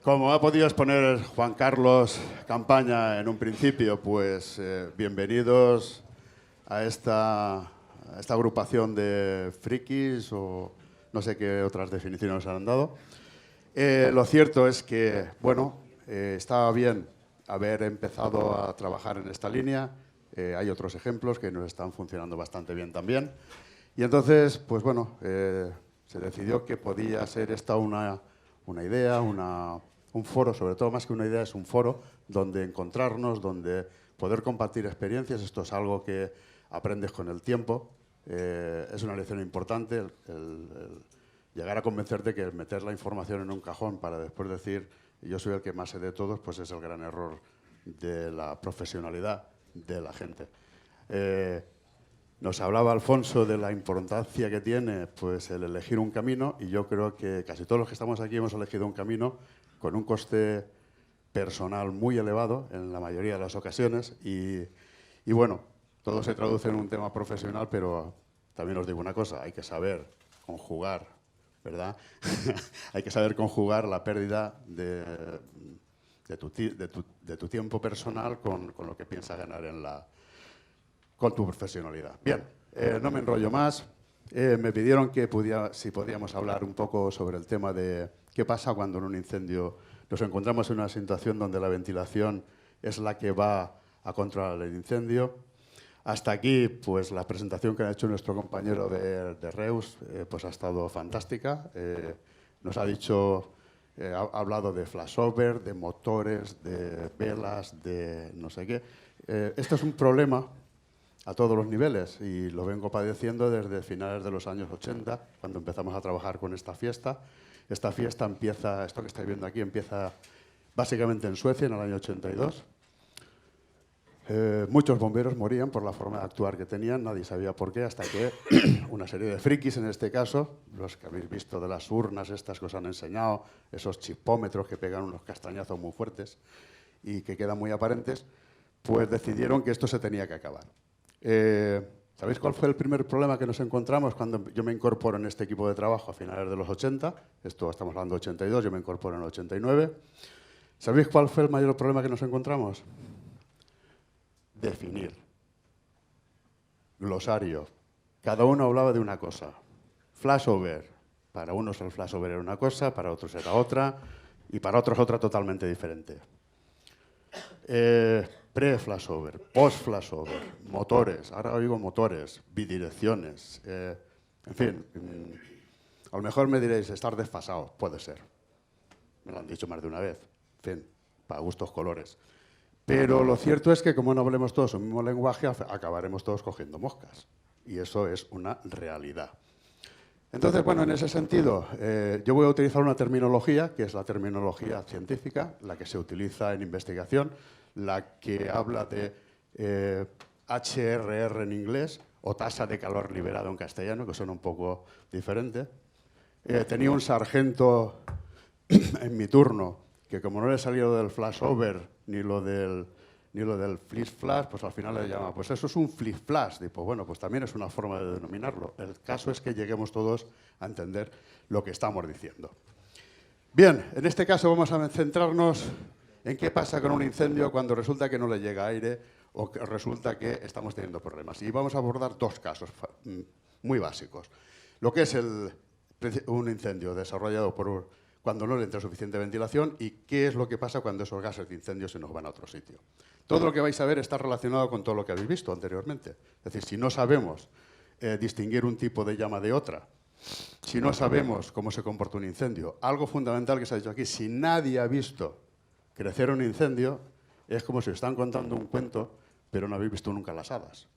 Como ha podido exponer Juan Carlos Campaña en un principio, pues bienvenidos a esta agrupación de frikis o no sé qué otras definiciones nos han dado. Lo cierto es que, bueno, estaba bien haber empezado a trabajar en esta línea. Hay otros ejemplos que nos están funcionando bastante bien también. Y entonces, pues bueno, se decidió que podía ser esta una idea, un foro, sobre todo más que una idea, es un foro donde encontrarnos, donde poder compartir experiencias. Esto es algo que aprendes con el tiempo. Es una lección importante el llegar a convencerte que meter la información en un cajón para después decir yo soy el que más sé de todos, pues es el gran error de la profesionalidad de la gente. Nos hablaba Alfonso de la importancia que tiene pues, el elegir un camino, y yo creo que casi todos los que estamos aquí hemos elegido un camino con un coste personal muy elevado en la mayoría de las ocasiones y bueno, todo se traduce en un tema profesional, pero también os digo una cosa, hay que saber conjugar, ¿verdad? Hay que saber conjugar la pérdida de tu tiempo personal con lo que piensas ganar con tu profesionalidad. Bien, no me enrollo más. Me pidieron que si podíamos hablar un poco sobre el tema de qué pasa cuando en un incendio nos encontramos en una situación donde la ventilación es la que va a controlar el incendio. Hasta aquí, pues la presentación que ha hecho nuestro compañero de Reus pues ha estado fantástica. Nos ha dicho, ha hablado de flashover, de motores, de velas, de no sé qué. Esto es un problema a todos los niveles y lo vengo padeciendo desde finales de los años 80, cuando empezamos a trabajar con esta fiesta. Esta fiesta empieza, esto que estáis viendo aquí, empieza básicamente en Suecia en el año 82. Muchos bomberos morían por la forma de actuar que tenían, nadie sabía por qué, hasta que una serie de frikis, en este caso, los que habéis visto de las urnas estas que os han enseñado, esos chipómetros que pegan unos castañazos muy fuertes y que quedan muy aparentes, pues decidieron que esto se tenía que acabar. ¿Sabéis cuál fue el primer problema que nos encontramos cuando yo me incorporo en este equipo de trabajo a finales de los 80? Esto estamos hablando de 82, yo me incorporo en el 89. ¿Sabéis cuál fue el mayor problema que nos encontramos? Definir. Glosario. Cada uno hablaba de una cosa. Flashover. Para unos el flashover era una cosa, para otros era otra, y para otros otra totalmente diferente. Pre-flashover, post-flashover, motores, ahora oigo motores, bidirecciones, en fin, a lo mejor me diréis estar desfasado, puede ser, me lo han dicho más de una vez, en fin, para gustos colores. Pero lo cierto es que como no hablemos todos el mismo lenguaje, acabaremos todos cogiendo moscas, y eso es una realidad. Entonces, bueno, en ese sentido, yo voy a utilizar una terminología, que es la terminología científica, la que se utiliza en investigación, la que habla de HRR en inglés, o tasa de calor liberado en castellano, que suena un poco diferente. Tenía un sargento en mi turno, que como no le salió del flashover ni lo del flip-flash, pues al final le llamaba, pues eso es un flip-flash. Y pues bueno, pues también es una forma de denominarlo. El caso es que lleguemos todos a entender lo que estamos diciendo. Bien, en este caso vamos a centrarnos en qué pasa con un incendio cuando resulta que no le llega aire o que resulta que estamos teniendo problemas. Y vamos a abordar dos casos muy básicos. Lo que es un incendio desarrollado cuando no le entra suficiente ventilación y qué es lo que pasa cuando esos gases de incendio se nos van a otro sitio. Todo lo que vais a ver está relacionado con todo lo que habéis visto anteriormente. Es decir, si no sabemos distinguir un tipo de llama de otra, si no sabemos cómo se comporta un incendio, algo fundamental que se ha dicho aquí, si nadie ha visto crecer un incendio, es como si os están contando un cuento, pero no habéis visto nunca las hadas.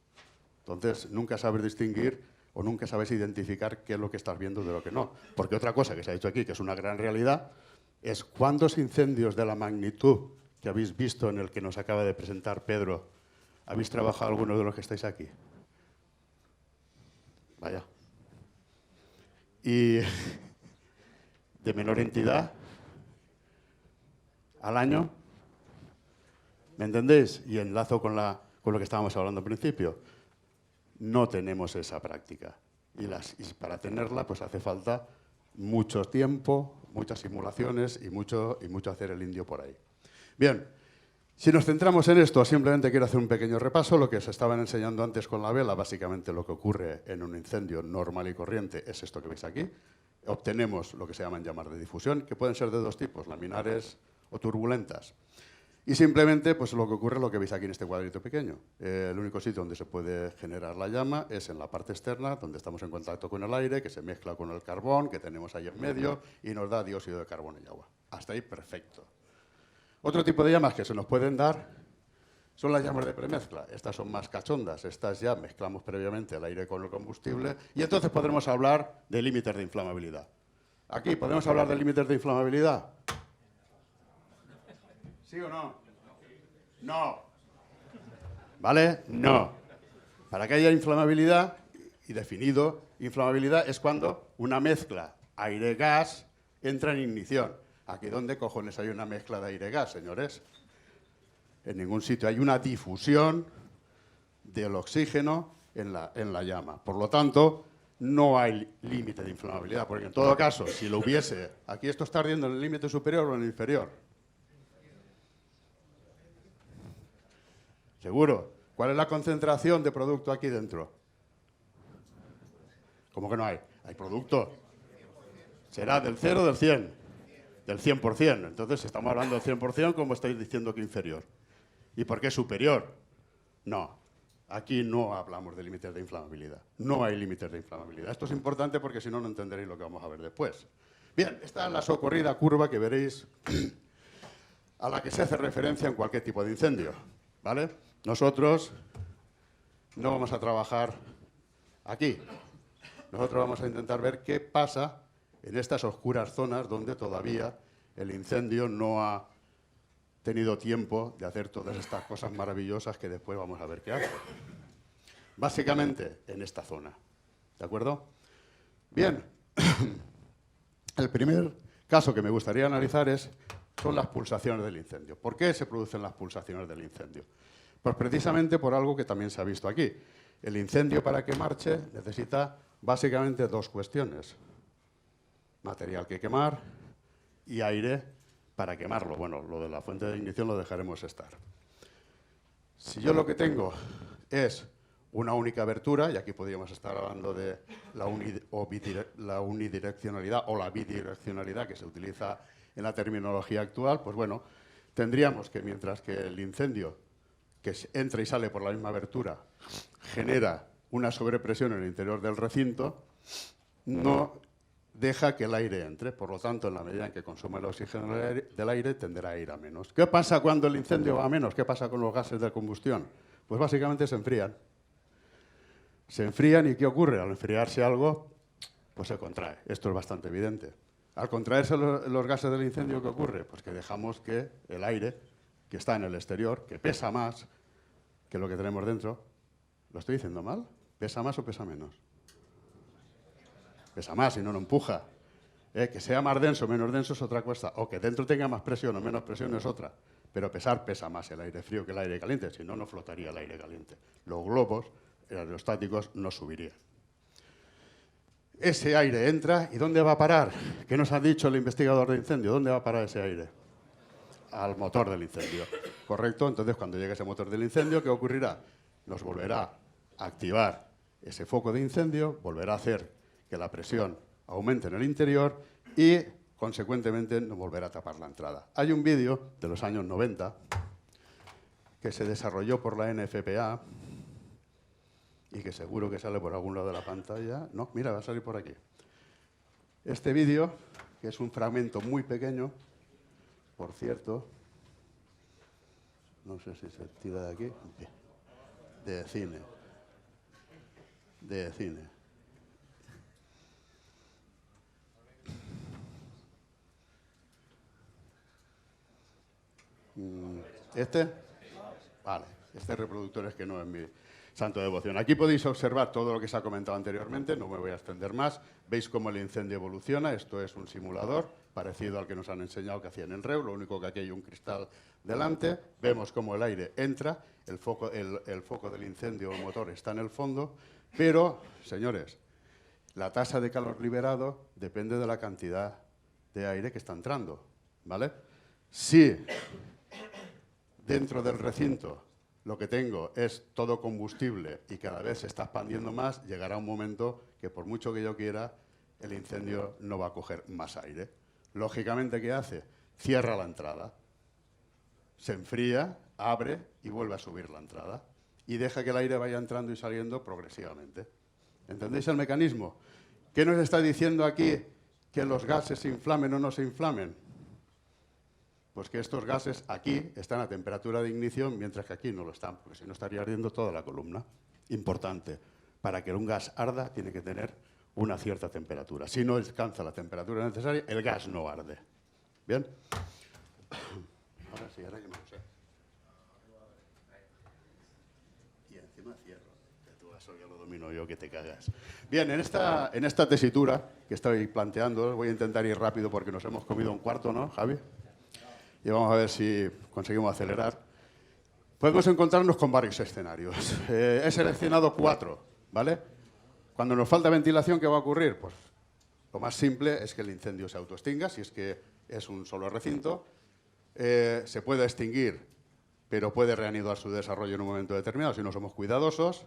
Entonces, nunca sabes distinguir o nunca sabes identificar qué es lo que estás viendo de lo que no. Porque otra cosa que se ha dicho aquí, que es una gran realidad, es cuántos incendios de la magnitud que habéis visto en el que nos acaba de presentar Pedro, ¿habéis trabajado alguno de los que estáis aquí? Vaya. Y de menor entidad, al año, ¿me entendéis? Y enlazo con lo que estábamos hablando al principio. No tenemos esa práctica. Y para tenerla, pues hace falta mucho tiempo, muchas simulaciones y mucho hacer el indio por ahí. Bien, si nos centramos en esto, simplemente quiero hacer un pequeño repaso. Lo que os estaban enseñando antes con la vela, básicamente lo que ocurre en un incendio normal y corriente es esto que veis aquí. Obtenemos lo que se llaman llamas de difusión, que pueden ser de dos tipos, laminares o turbulentas. Y simplemente pues lo que ocurre es lo que veis aquí en este cuadrito pequeño. El único sitio donde se puede generar la llama es en la parte externa, donde estamos en contacto con el aire, que se mezcla con el carbón que tenemos ahí en medio y nos da dióxido de carbono y agua. Hasta ahí perfecto. Otro tipo de llamas que se nos pueden dar son las llamas de premezcla. Estas son más cachondas. Estas ya mezclamos previamente el aire con el combustible y entonces podremos hablar de límites de inflamabilidad. Aquí, ¿podemos hablar de límites de inflamabilidad? ¿Sí o no? No. ¿Vale? No. Para que haya inflamabilidad, y definido, inflamabilidad es cuando una mezcla aire-gas entra en ignición. ¿Aquí dónde cojones hay una mezcla de aire-gas, señores? En ningún sitio. Hay una difusión del oxígeno en la llama. Por lo tanto, no hay límite de inflamabilidad, porque en todo caso, si lo hubiese, aquí esto está ardiendo en el límite superior o en el inferior. ¿Seguro? ¿Cuál es la concentración de producto aquí dentro? ¿Cómo que no hay? Hay producto. ¿Será del 0 o del 100? Del 100%. Entonces, estamos hablando del 100%, como estáis diciendo que inferior. ¿Y por qué superior? No. Aquí no hablamos de límites de inflamabilidad. No hay límites de inflamabilidad. Esto es importante porque si no, no entenderéis lo que vamos a ver después. Bien, esta es la socorrida curva que veréis a la que se hace referencia en cualquier tipo de incendio. ¿Vale? Nosotros no vamos a trabajar aquí. Nosotros vamos a intentar ver qué pasa en estas oscuras zonas donde todavía el incendio no ha tenido tiempo de hacer todas estas cosas maravillosas que después vamos a ver qué hace. Básicamente en esta zona. ¿De acuerdo? Bien. El primer caso que me gustaría analizar son las pulsaciones del incendio. ¿Por qué se producen las pulsaciones del incendio? Pues precisamente por algo que también se ha visto aquí. El incendio, para que marche, necesita básicamente dos cuestiones. Material que quemar y aire para quemarlo. Bueno, lo de la fuente de ignición lo dejaremos estar. Si yo lo que tengo es una única abertura, y aquí podríamos estar hablando de la unidireccionalidad o la bidireccionalidad que se utiliza en la terminología actual, pues bueno, tendríamos que mientras que el incendio que entra y sale por la misma abertura genera una sobrepresión en el interior del recinto, no deja que el aire entre. Por lo tanto, en la medida en que consume el oxígeno del aire, tenderá a ir a menos. ¿Qué pasa cuando el incendio va a menos? ¿Qué pasa con los gases de combustión? Pues básicamente se enfrían. Se enfrían y ¿qué ocurre? Al enfriarse algo, pues se contrae. Esto es bastante evidente. Al contraerse los gases del incendio, ¿qué ocurre? Pues que dejamos que el aire, que está en el exterior, que pesa más que lo que tenemos dentro. ¿Lo estoy diciendo mal? ¿Pesa más o pesa menos? Pesa más y no lo empuja. Que sea más denso o menos denso es otra cosa. O que dentro tenga más presión o menos presión es otra. Pero pesa más el aire frío que el aire caliente. Si no, no flotaría el aire caliente. Los globos aerostáticos no subirían. Ese aire entra y ¿dónde va a parar? ¿Qué nos ha dicho el investigador de incendio? ¿Dónde va a parar ese aire? Al motor del incendio. ¿Correcto? Entonces, cuando llegue ese motor del incendio, ¿qué ocurrirá? Nos volverá a activar ese foco de incendio, volverá a hacer que la presión aumente en el interior y, consecuentemente, nos volverá a tapar la entrada. Hay un vídeo de los años 90 que se desarrolló por la NFPA y que seguro que sale por algún lado de la pantalla. No, mira, va a salir por aquí. Este vídeo, que es un fragmento muy pequeño, por cierto, no sé si se tira de aquí, de cine. ¿Este? Vale, este reproductor es que no es mi santo de devoción. Aquí podéis observar todo lo que se ha comentado anteriormente, no me voy a extender más. Veis cómo el incendio evoluciona, esto es un simulador parecido al que nos han enseñado que hacían en REU, lo único que aquí hay un cristal delante. Vemos cómo el aire entra, el foco del incendio o el motor está en el fondo, pero, señores, la tasa de calor liberado depende de la cantidad de aire que está entrando, ¿vale? Si dentro del recinto lo que tengo es todo combustible y cada vez se está expandiendo más, llegará un momento que por mucho que yo quiera, el incendio no va a coger más aire. Lógicamente, ¿qué hace? Cierra la entrada, se enfría, abre y vuelve a subir la entrada y deja que el aire vaya entrando y saliendo progresivamente. ¿Entendéis el mecanismo? ¿Qué nos está diciendo aquí que los gases se inflamen o no se inflamen? Pues que estos gases aquí están a temperatura de ignición, mientras que aquí no lo están, porque si no estaría ardiendo toda la columna. Importante, para que un gas arda tiene que tener una cierta temperatura. Si no alcanza la temperatura necesaria, el gas no arde. ¿Bien? Ahora sí, ahora que me lo sé. Y encima cierro. Eso ya lo domino yo, que te cagas. Bien, en esta tesitura que estoy planteando, voy a intentar ir rápido porque nos hemos comido un cuarto, ¿no, Javi? Y vamos a ver si conseguimos acelerar. Podemos encontrarnos con varios escenarios. He seleccionado 4, ¿vale? Cuando nos falta ventilación, ¿qué va a ocurrir? Pues lo más simple es que el incendio se autoextinga, si es que es un solo recinto. Se puede extinguir, pero puede reanudar su desarrollo en un momento determinado si no somos cuidadosos.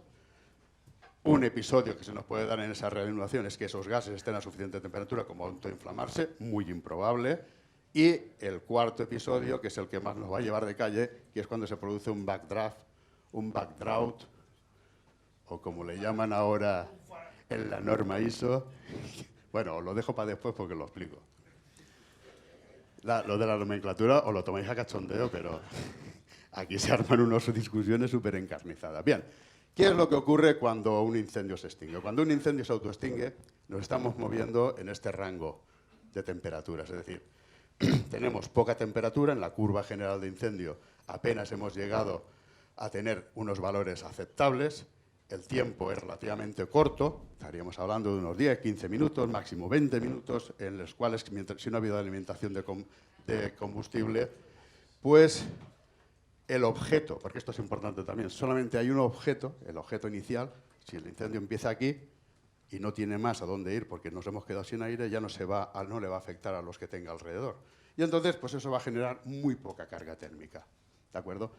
Un episodio que se nos puede dar en esa reanudación es que esos gases estén a suficiente temperatura como autoinflamarse, muy improbable. Y el cuarto episodio, que es el que más nos va a llevar de calle, que es cuando se produce un backdraft, un backdrought, o como le llaman ahora en la norma ISO. Bueno, lo dejo para después porque lo explico. Lo de la nomenclatura os lo tomáis a cachondeo, pero aquí se arman unas discusiones súper encarnizadas. Bien, ¿qué es lo que ocurre cuando un incendio se extingue? Cuando un incendio se autoextingue, nos estamos moviendo en este rango de temperaturas, es decir, tenemos poca temperatura en la curva general de incendio, apenas hemos llegado a tener unos valores aceptables, el tiempo es relativamente corto, estaríamos hablando de unos 10, 15 minutos, máximo 20 minutos, en los cuales, si no ha habido alimentación de combustible, pues el objeto, porque esto es importante también, solamente hay un objeto, el objeto inicial, si el incendio empieza aquí, y no tiene más a dónde ir porque nos hemos quedado sin aire, ya no le va a afectar a los que tenga alrededor. Y entonces, pues eso va a generar muy poca carga térmica, ¿de acuerdo?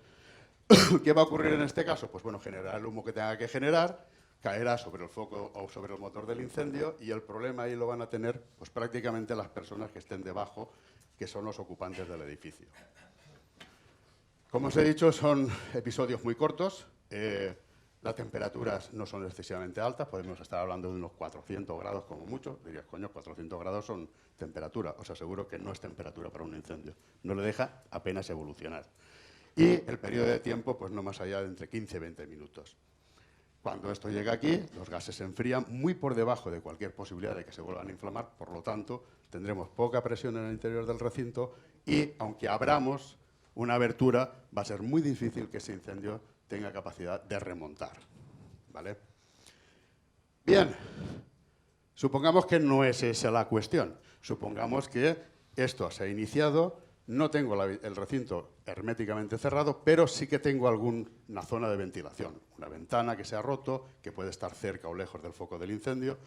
¿Qué va a ocurrir en este caso? Pues bueno, generará el humo que tenga que generar, caerá sobre el foco o sobre el motor del incendio y el problema ahí lo van a tener pues prácticamente las personas que estén debajo, que son los ocupantes del edificio. Como os he dicho, son episodios muy cortos. Las temperaturas no son excesivamente altas, podemos estar hablando de unos 400 grados como mucho. Dirías, coño, 400 grados son temperatura. Os aseguro que no es temperatura para un incendio. No le deja apenas evolucionar. Y el periodo de tiempo, pues no más allá de entre 15 y 20 minutos. Cuando esto llega aquí, los gases se enfrían muy por debajo de cualquier posibilidad de que se vuelvan a inflamar. Por lo tanto, tendremos poca presión en el interior del recinto y, aunque abramos una abertura, va a ser muy difícil que ese incendio tenga capacidad de remontar, ¿vale? Bien, supongamos que no es esa la cuestión. Supongamos que esto se ha iniciado, no tengo el recinto herméticamente cerrado, pero sí que tengo alguna zona de ventilación, una ventana que se ha roto, que puede estar cerca o lejos del foco del incendio,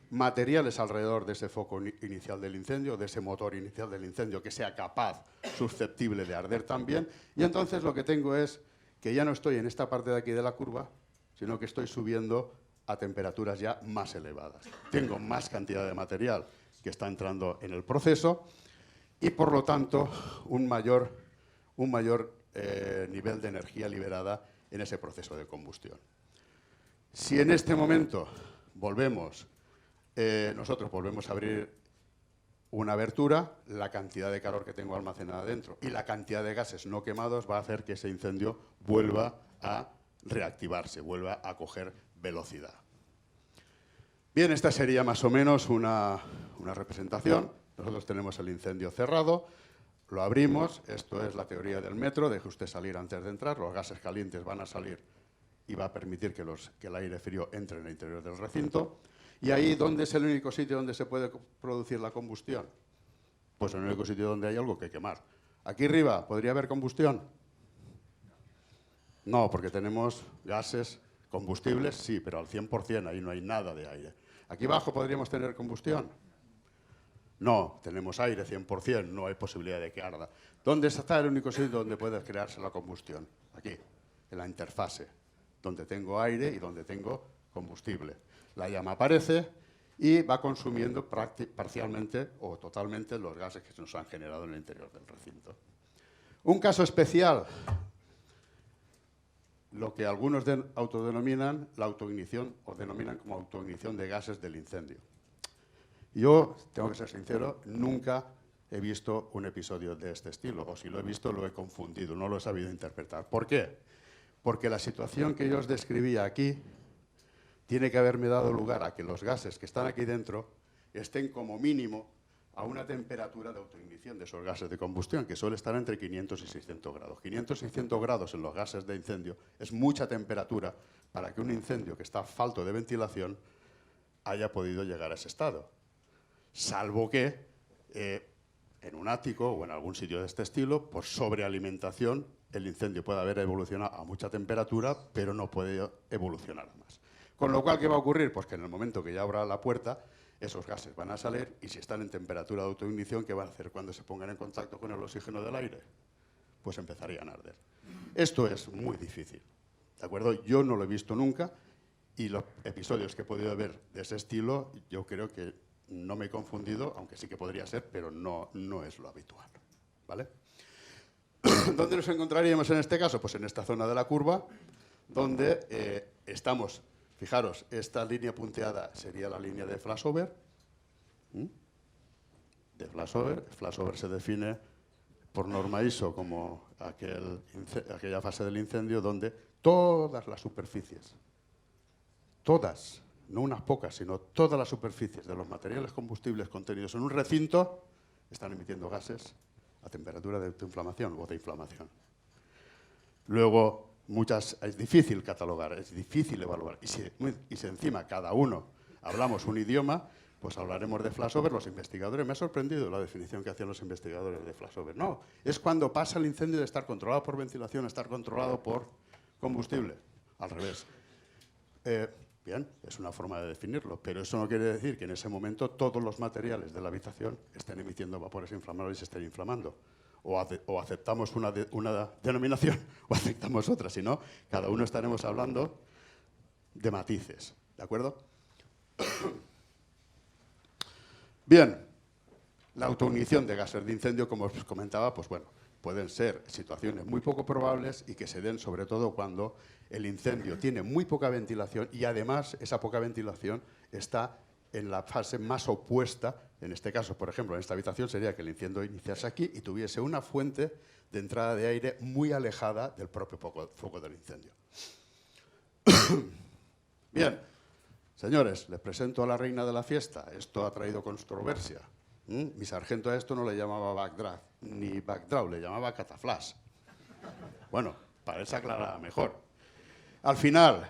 materiales alrededor de ese foco inicial del incendio, de ese motor inicial del incendio, que sea capaz, susceptible de arder también, y entonces lo que tengo es que ya no estoy en esta parte de aquí de la curva, sino que estoy subiendo a temperaturas ya más elevadas. Tengo más cantidad de material que está entrando en el proceso y, por lo tanto, un mayor nivel de energía liberada en ese proceso de combustión. Si en este momento nosotros volvemos a abrir una abertura, la cantidad de calor que tengo almacenada dentro y la cantidad de gases no quemados va a hacer que ese incendio vuelva a reactivarse, vuelva a coger velocidad. Bien, esta sería más o menos una representación. Nosotros tenemos el incendio cerrado, lo abrimos, esto es la teoría del metro, deje usted salir antes de entrar, los gases calientes van a salir y va a permitir que el aire frío entre en el interior del recinto. ¿Y ahí dónde es el único sitio donde se puede producir la combustión? Pues en el único sitio donde hay algo que quemar. ¿Aquí arriba podría haber combustión? No, porque tenemos gases combustibles, sí, pero al 100%, ahí no hay nada de aire. ¿Aquí abajo podríamos tener combustión? No, tenemos aire 100%, no hay posibilidad de que arda. ¿Dónde está el único sitio donde puede crearse la combustión? Aquí, en la interfase, donde tengo aire y donde tengo combustible. La llama aparece y va consumiendo parcialmente o totalmente los gases que se nos han generado en el interior del recinto. Un caso especial, lo que algunos autodenominan la autoignición o denominan como autoignición de gases del incendio. Yo, tengo que ser sincero, nunca he visto un episodio de este estilo, o si lo he visto lo he confundido, no lo he sabido interpretar. ¿Por qué? Porque la situación que yo os describía aquí tiene que haberme dado lugar a que los gases que están aquí dentro estén como mínimo a una temperatura de autoignición de esos gases de combustión, que suele estar entre 500 y 600 grados. 500 y 600 grados en los gases de incendio es mucha temperatura para que un incendio que está falto de ventilación haya podido llegar a ese estado. Salvo que en un ático o en algún sitio de este estilo, por sobrealimentación, el incendio puede haber evolucionado a mucha temperatura, pero no puede evolucionar más. Con lo cual, ¿qué va a ocurrir? Pues que en el momento que ya abra la puerta, esos gases van a salir y si están en temperatura de autoignición, ¿qué van a hacer cuando se pongan en contacto con el oxígeno del aire? Pues empezarían a arder. Esto es muy difícil, ¿de acuerdo? Yo no lo he visto nunca y los episodios que he podido ver de ese estilo, yo creo que no me he confundido, aunque sí que podría ser, pero no es lo habitual, ¿vale? ¿Dónde nos encontraríamos en este caso? Pues en esta zona de la curva, donde estamos, fijaros, esta línea punteada sería la línea de flashover. De flashover. Flashover se define por norma ISO como aquella fase del incendio donde todas las superficies, todas, no unas pocas, sino todas las superficies de los materiales combustibles contenidos en un recinto están emitiendo gases a temperatura de autoinflamación o de inflamación. Luego, es difícil catalogar, es difícil evaluar. Y si encima cada uno hablamos un idioma, pues hablaremos de flashover. Los investigadores, me ha sorprendido la definición que hacían los investigadores de flashover. No, es cuando pasa el incendio de estar controlado por ventilación a estar controlado por combustible. Al revés. Bien, es una forma de definirlo, pero eso no quiere decir que en ese momento todos los materiales de la habitación estén emitiendo vapores inflamables y se estén inflamando. O aceptamos una denominación o aceptamos otra, si no, cada uno estaremos hablando de matices, ¿de acuerdo? Bien, la autoignición de gases de incendio, como os comentaba, pues bueno, pueden ser situaciones muy poco probables y que se den sobre todo cuando el incendio tiene muy poca ventilación y además esa poca ventilación está en la fase más opuesta. En este caso, por ejemplo, en esta habitación sería que el incendio iniciase aquí y tuviese una fuente de entrada de aire muy alejada del propio foco del incendio. Bien, señores, les presento a la reina de la fiesta. Esto ha traído controversia. Mi sargento a esto no le llamaba backdraft, ni backdraw, le llamaba cataflash. Bueno, para esa aclarada mejor. Al final,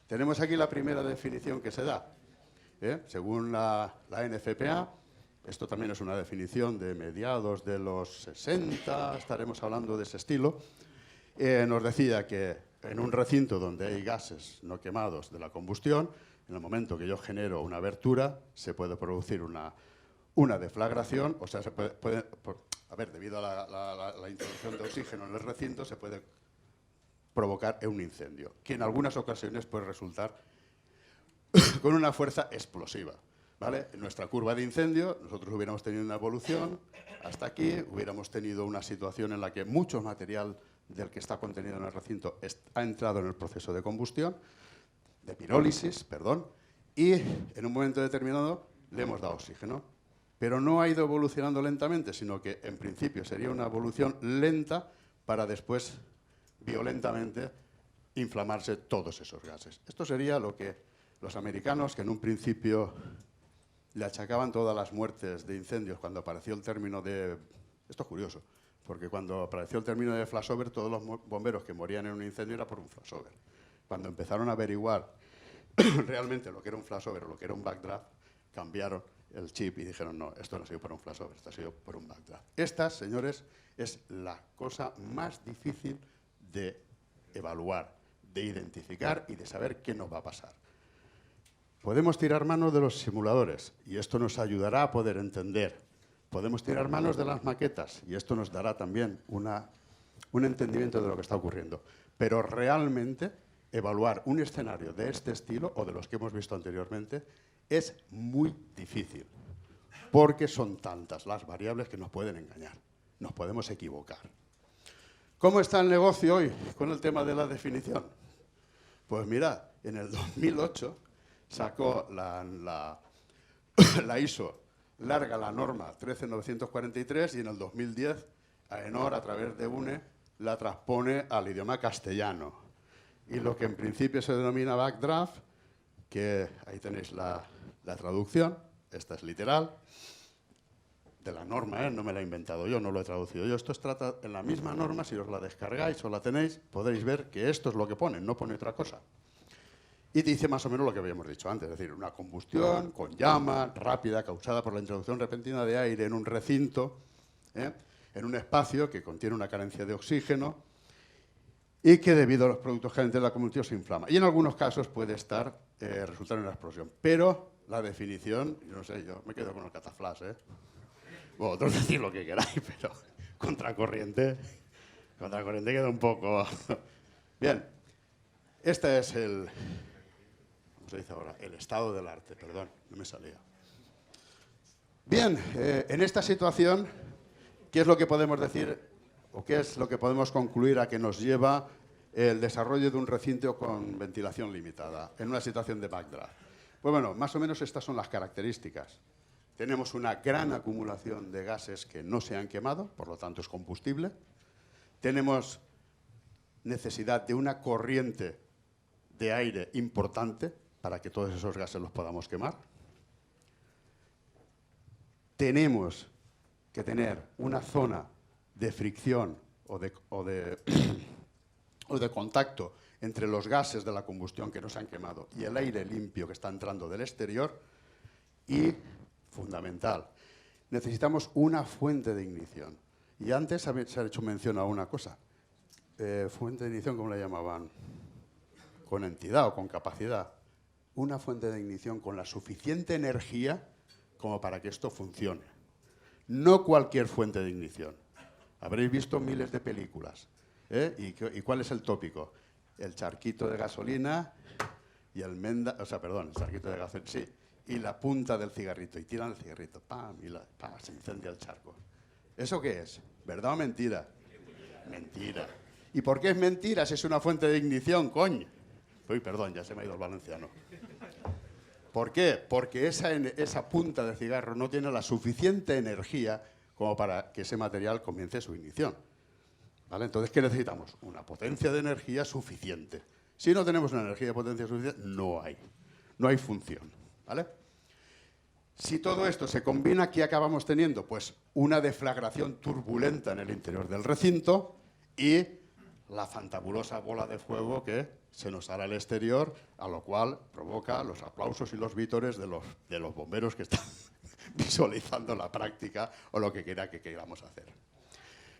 tenemos aquí la primera definición que se da. Según la NFPA, esto también es una definición de mediados de los 60, estaremos hablando de ese estilo, nos decía que en un recinto donde hay gases no quemados de la combustión, en el momento que yo genero una abertura, se puede producir una deflagración, o sea, debido a la introducción de oxígeno en el recinto, se puede provocar un incendio, que en algunas ocasiones puede resultar con una fuerza explosiva, ¿vale? En nuestra curva de incendio, nosotros hubiéramos tenido una evolución hasta aquí, hubiéramos tenido una situación en la que mucho material del que está contenido en el recinto ha entrado en el proceso de combustión, de pirólisis, perdón, y en un momento determinado le hemos dado oxígeno. Pero no ha ido evolucionando lentamente, sino que en principio sería una evolución lenta para después, violentamente, inflamarse todos esos gases. Esto sería lo que los americanos, que en un principio le achacaban todas las muertes de incendios cuando apareció el término de... Esto es curioso, porque cuando apareció el término de flashover, todos los bomberos que morían en un incendio era por un flashover. Cuando empezaron a averiguar realmente lo que era un flashover o lo que era un backdraft, cambiaron el chip y dijeron, no, esto no ha sido por un flashover, esto ha sido por un backdraft. Esta, señores, es la cosa más difícil de evaluar, de identificar y de saber qué nos va a pasar. Podemos tirar mano de los simuladores y esto nos ayudará a poder entender. Podemos tirar manos de las maquetas y esto nos dará también un entendimiento de lo que está ocurriendo. Pero realmente evaluar un escenario de este estilo o de los que hemos visto anteriormente es muy difícil porque son tantas las variables que nos pueden engañar, nos podemos equivocar. ¿Cómo está el negocio hoy con el tema de la definición? Pues mirad, en el 2008 sacó la ISO larga la norma 13943 y en el 2010 AENOR, a través de UNE, la transpone al idioma castellano. Y lo que en principio se denomina backdraft, que ahí tenéis la traducción, esta es literal, de la norma, no me la he inventado yo, no lo he traducido yo. Esto se trata en la misma norma, si os la descargáis o la tenéis, podéis ver que esto es lo que pone, no pone otra cosa. Y dice más o menos lo que habíamos dicho antes, es decir, una combustión con llama rápida causada por la introducción repentina de aire en un recinto, en un espacio que contiene una carencia de oxígeno y que debido a los productos calientes de la combustión se inflama. Y en algunos casos puede resultar en una explosión. Pero la definición, yo no sé, yo me quedo con el cataflash, Bueno, vosotros decís lo que queráis, pero contracorriente queda un poco... Bien, este es ¿cómo se dice ahora? El estado del arte, perdón, no me salía. Bien, en esta situación, ¿qué es lo que podemos decir o qué es lo que podemos concluir a que nos lleva el desarrollo de un recinto con ventilación limitada en una situación de backdraft? Pues bueno, más o menos estas son las características. Tenemos una gran acumulación de gases que no se han quemado, por lo tanto es combustible. Tenemos necesidad de una corriente de aire importante para que todos esos gases los podamos quemar. Tenemos que tener una zona de fricción o de contacto entre los gases de la combustión que no se han quemado y el aire limpio que está entrando del exterior. Y, fundamental, necesitamos una fuente de ignición. Y antes se ha hecho mención a una cosa. Fuente de ignición, ¿cómo la llamaban? Con entidad o con capacidad. Una fuente de ignición con la suficiente energía como para que esto funcione. No cualquier fuente de ignición. Habréis visto miles de películas. ¿Y cuál es el tópico? El charquito de gasolina y el charquito de gasolina, sí, y la punta del cigarrito. Y tiran el cigarrito, ¡pam! Y se incendia el charco. ¿Eso qué es? ¿Verdad o mentira? Mentira. ¿Y por qué es mentira si es una fuente de ignición, coño? Uy, perdón, ya se me ha ido el valenciano. ¿Por qué? Porque esa punta de cigarro no tiene la suficiente energía como para que ese material comience su ignición. ¿Vale? Entonces, ¿qué necesitamos? Una potencia de energía suficiente. Si no tenemos una energía de potencia suficiente, no hay función. ¿Vale? Si todo esto se combina, ¿qué acabamos teniendo? Pues una deflagración turbulenta en el interior del recinto y la fantabulosa bola de fuego que se nos sale al exterior, a lo cual provoca los aplausos y los vítores de los bomberos que están visualizando la práctica o lo que quiera que queramos hacer.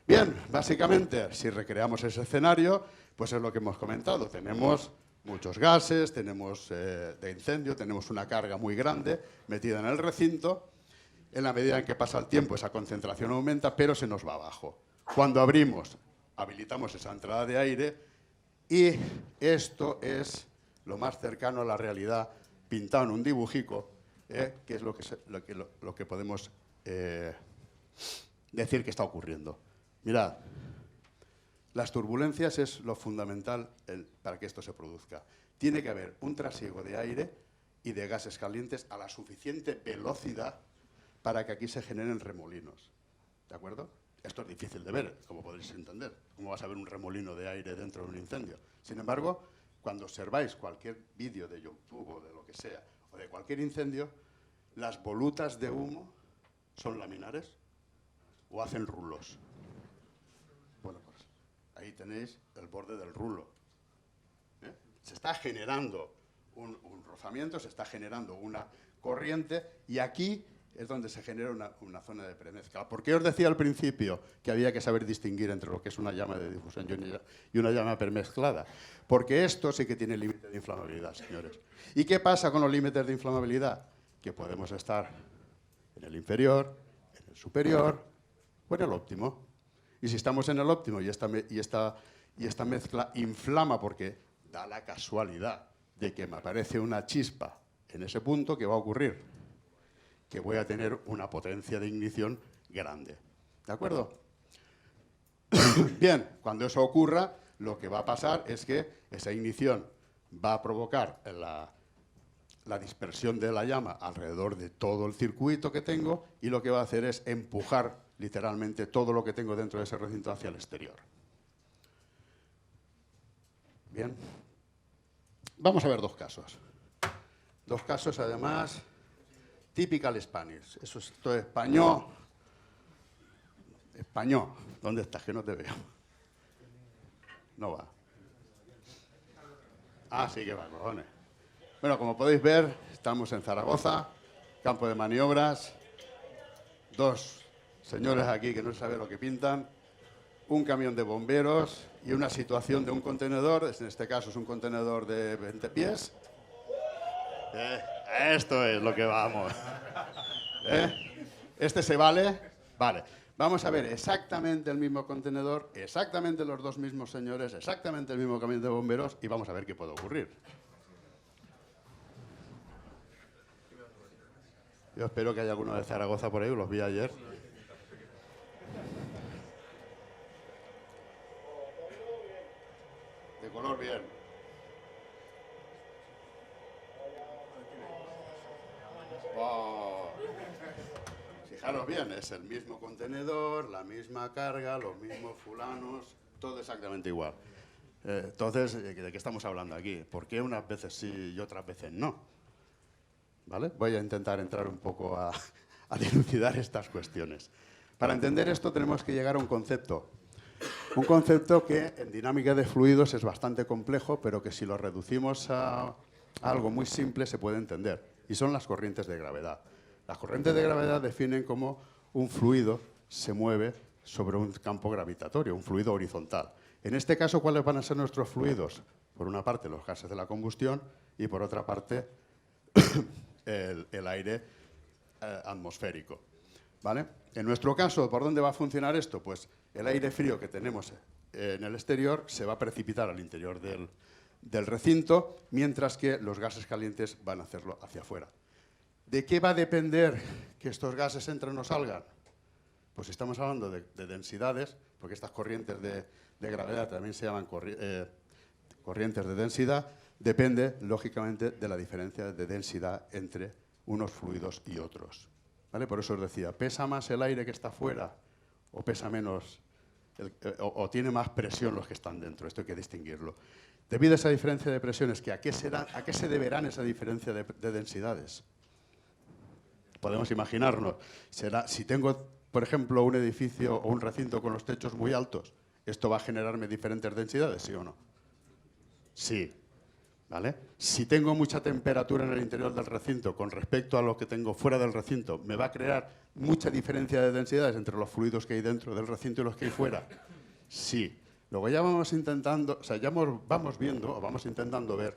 Bien, básicamente, si recreamos ese escenario, pues es lo que hemos comentado. Tenemos muchos gases, tenemos de incendio, tenemos una carga muy grande metida en el recinto. En la medida en que pasa el tiempo, esa concentración aumenta, pero se nos va abajo. Cuando habilitamos esa entrada de aire y esto es lo más cercano a la realidad pintado en un dibujico, que es lo que podemos decir que está ocurriendo. Mirad, las turbulencias es lo fundamental para que esto se produzca. Tiene que haber un trasiego de aire y de gases calientes a la suficiente velocidad para que aquí se generen remolinos. ¿De acuerdo? Esto es difícil de ver, como podréis entender. ¿Cómo vas a ver un remolino de aire dentro de un incendio? Sin embargo, cuando observáis cualquier vídeo de YouTube o de lo que sea, o de cualquier incendio, las volutas de humo son laminares o hacen rulos. Bueno, pues ahí tenéis el borde del rulo. Se está generando un rozamiento, se está generando una corriente y aquí es donde se genera una zona de premezcla. ¿Por qué os decía al principio que había que saber distinguir entre lo que es una llama de difusión y una llama premezclada? Porque esto sí que tiene límite de inflamabilidad, señores. ¿Y qué pasa con los límites de inflamabilidad? Que podemos estar en el inferior, en el superior o en el óptimo. Y si estamos en el óptimo y esta mezcla inflama porque da la casualidad de que me aparece una chispa en ese punto, ¿qué va a ocurrir? Que voy a tener una potencia de ignición grande. ¿De acuerdo? Bien, cuando eso ocurra, lo que va a pasar es que esa ignición va a provocar la dispersión de la llama alrededor de todo el circuito que tengo y lo que va a hacer es empujar literalmente todo lo que tengo dentro de ese recinto hacia el exterior. Bien. Vamos a ver dos casos. Dos casos, además, typical Spanish. Eso es todo español. Español. ¿Dónde estás? Que no te veo. No va. Ah, sí que va, cojones. Bueno, como podéis ver, estamos en Zaragoza, campo de maniobras. Dos señores aquí que no saben lo que pintan. Un camión de bomberos y una situación de un contenedor. En este caso es un contenedor de 20 pies. Esto es lo que vamos. ¿Este se vale? Vale. Vamos a ver exactamente el mismo contenedor, exactamente los dos mismos señores, exactamente el mismo camión de bomberos y vamos a ver qué puede ocurrir. Yo espero que haya alguno de Zaragoza por ahí, los vi ayer. De color bien. Oh. Fijaros bien, es el mismo contenedor, la misma carga, los mismos fulanos, todo exactamente igual. Entonces, ¿de qué estamos hablando aquí? ¿Por qué unas veces sí y otras veces no? ¿Vale? Voy a intentar entrar un poco a dilucidar estas cuestiones. Para entender esto tenemos que llegar a un concepto. Un concepto que en dinámica de fluidos es bastante complejo, pero que si lo reducimos a algo muy simple se puede entender. Y son las corrientes de gravedad. Las corrientes de gravedad definen cómo un fluido se mueve sobre un campo gravitatorio, un fluido horizontal. En este caso, ¿cuáles van a ser nuestros fluidos? Por una parte, los gases de la combustión y por otra parte, el aire atmosférico. ¿Vale? En nuestro caso, ¿por dónde va a funcionar esto? Pues el aire frío que tenemos en el exterior se va a precipitar al interior del recinto, mientras que los gases calientes van a hacerlo hacia afuera. ¿De qué va a depender que estos gases entren o salgan? Pues estamos hablando de densidades, porque estas corrientes de gravedad también se llaman corrientes de densidad, depende, lógicamente, de la diferencia de densidad entre unos fluidos y otros. ¿Vale? Por eso os decía, ¿pesa más el aire que está fuera o pesa menos, o tiene más presión los que están dentro? Esto hay que distinguirlo. Debido a esa diferencia de presiones, ¿a qué se deberán esa diferencia de densidades? Podemos imaginarnos, si tengo, por ejemplo, un edificio o un recinto con los techos muy altos, ¿esto va a generarme diferentes densidades, sí o no? Sí. ¿Vale? Si tengo mucha temperatura en el interior del recinto con respecto a lo que tengo fuera del recinto, ¿me va a crear mucha diferencia de densidades entre los fluidos que hay dentro del recinto y los que hay fuera? Sí. Luego ya vamos intentando, o sea, ya vamos viendo o vamos intentando ver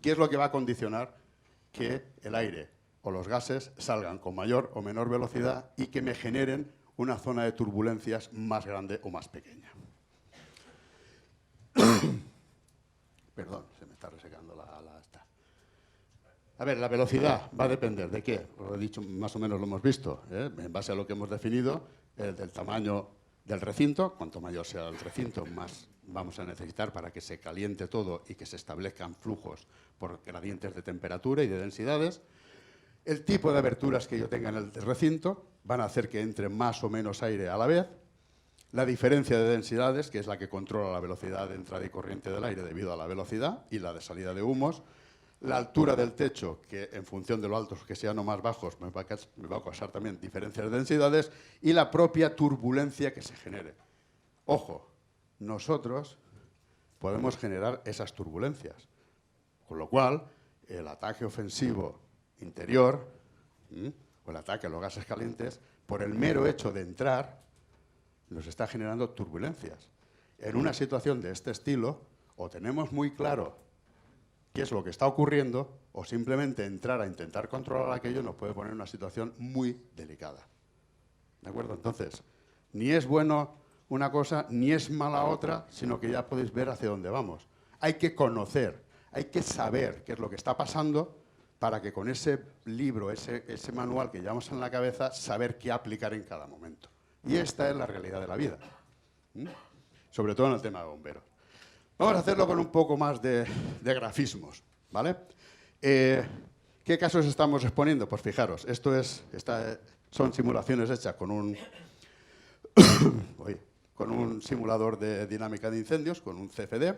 qué es lo que va a condicionar que el aire o los gases salgan con mayor o menor velocidad y que me generen una zona de turbulencias más grande o más pequeña. Perdón, se me está resecando esta. A ver, la velocidad va a depender de qué. Lo he dicho, más o menos lo hemos visto, en base a lo que hemos definido, del tamaño del recinto. Cuanto mayor sea el recinto, más vamos a necesitar para que se caliente todo y que se establezcan flujos por gradientes de temperatura y de densidades. El tipo de aberturas que yo tenga en el recinto van a hacer que entre más o menos aire a la vez. La diferencia de densidades, que es la que controla la velocidad de entrada y corriente del aire debido a la velocidad y la de salida de humos. La altura del techo, que en función de lo altos que sean o más bajos, me va a causar también diferencias de densidades. Y la propia turbulencia que se genere. Ojo, nosotros podemos generar esas turbulencias. Con lo cual, el ataque ofensivo interior o el ataque a los gases calientes, por el mero hecho de entrar, nos está generando turbulencias. En una situación de este estilo, o tenemos muy claro qué es lo que está ocurriendo, o simplemente entrar a intentar controlar aquello nos puede poner en una situación muy delicada. ¿De acuerdo? Entonces, ni es bueno una cosa, ni es mala otra, sino que ya podéis ver hacia dónde vamos. Hay que conocer, hay que saber qué es lo que está pasando para que con ese libro, ese manual que llevamos en la cabeza, saber qué aplicar en cada momento. Y esta es la realidad de la vida. Sobre todo en el tema de bomberos. Vamos a hacerlo con un poco más de grafismos, ¿vale? ¿Qué casos estamos exponiendo? Pues fijaros, son simulaciones hechas con un simulador de dinámica de incendios, con un CFD,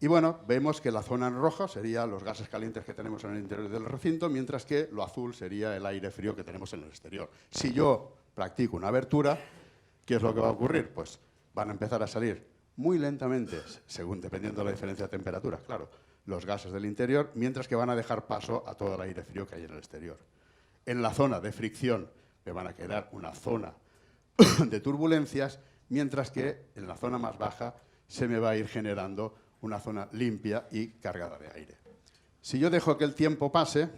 y bueno, vemos que la zona en rojo sería los gases calientes que tenemos en el interior del recinto, mientras que lo azul sería el aire frío que tenemos en el exterior. Si yo practico una abertura, ¿qué es lo que va a ocurrir? Pues van a empezar a salir muy lentamente, dependiendo de la diferencia de temperatura, claro, los gases del interior, mientras que van a dejar paso a todo el aire frío que hay en el exterior. En la zona de fricción me van a quedar una zona de turbulencias, mientras que en la zona más baja se me va a ir generando una zona limpia y cargada de aire. Si yo dejo que el tiempo pase,